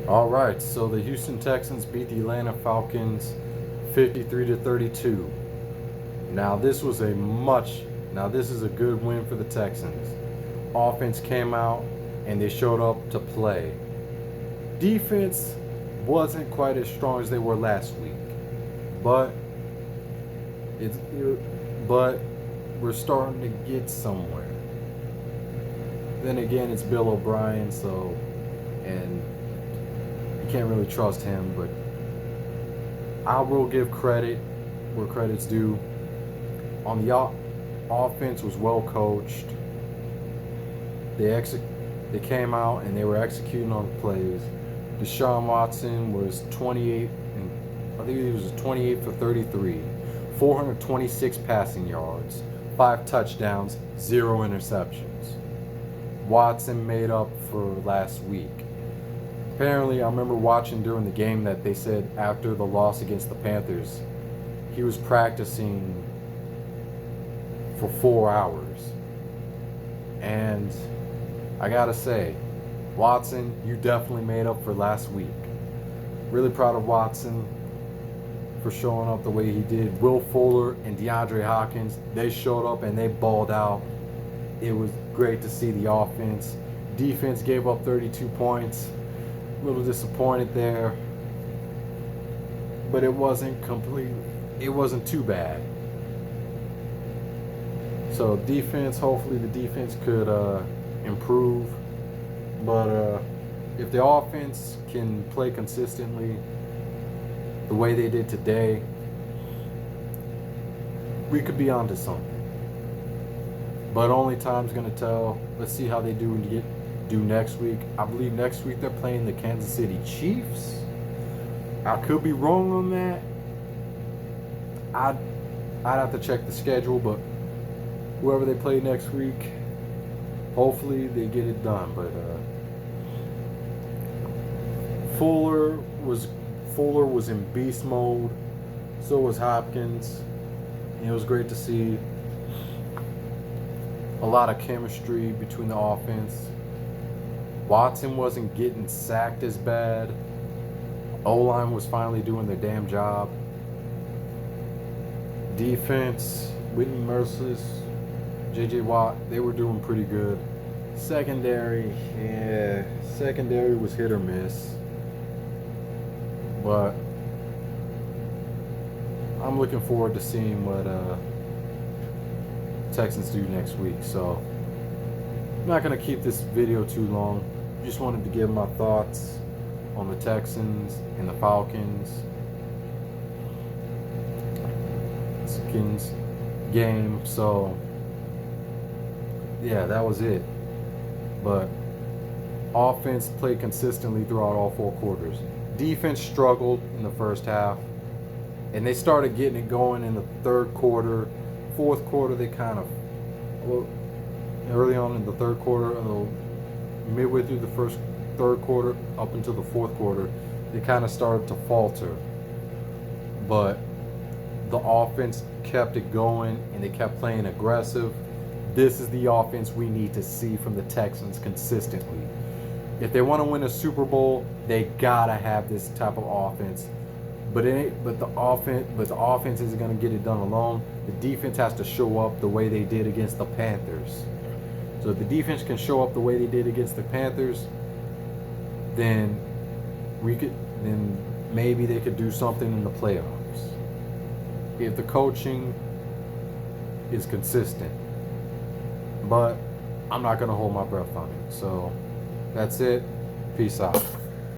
All right, so the Houston Texans beat the Atlanta Falcons 53-32. Now this was a much now this is a good win for the Texans. Offense came out and they showed up to play. Defense wasn't quite as strong as they were last week, but it's but we're starting to get somewhere. Then again, it's Bill O'Brien, so and you can't really trust him, but I will give credit where credit's due. On the offense was well coached. They came out and they were executing on plays. Deshaun Watson was 28 and I think he was 28 for 33, 426 passing yards, 5 touchdowns, 0 interceptions. Watson made up for last week. Apparently, I remember watching during the game that they said after the loss against the Panthers, he was practicing for 4 hours. And I gotta say, Watson, you definitely made up for last week. Really proud of Watson for showing up the way he did. Will Fuller and DeAndre Hopkins, they showed up and they balled out. It was great to see the offense. Defense gave up 32 points. A little disappointed there. But it wasn't too bad. So defense, hopefully the defense could improve. But if the offense can play consistently the way they did today, we could be onto something. But only time's going to tell. Let's see how they do next week. I believe next week they're playing the Kansas City Chiefs. I could be wrong on that. I'd have to check the schedule, but whoever they play next week, hopefully they get it done. But Fuller was in beast mode. So was Hopkins. And it was great to see a lot of chemistry between the offense. Watson wasn't getting sacked as bad. O-line was finally doing their damn job. Defense, Whitney Merciless, J.J. Watt, they were doing pretty good. Secondary was hit or miss. But I'm looking forward to seeing what Texans do next week. So I'm not going to keep this video too long. Just wanted to give my thoughts on the Texans and the Falcons game. So yeah, that was it. But offense played consistently throughout all 4 quarters. Defense struggled in the first half, and they started getting it going in the 3rd quarter. 4th quarter, they kind of, early on in the 3rd quarter, midway through the 3rd quarter, up until the 4th quarter, they kind of started to falter. But the offense kept it going, and they kept playing aggressive. This is the offense we need to see from the Texans consistently. If they want to win a Super Bowl, they gotta have this type of offense. But the offense isn't gonna get it done alone. The defense has to show up the way they did against the Panthers. So if the defense can show up the way they did against the Panthers, then maybe they could do something in the playoffs. If the coaching is consistent. But I'm not gonna hold my breath on it. So that's it. Peace out.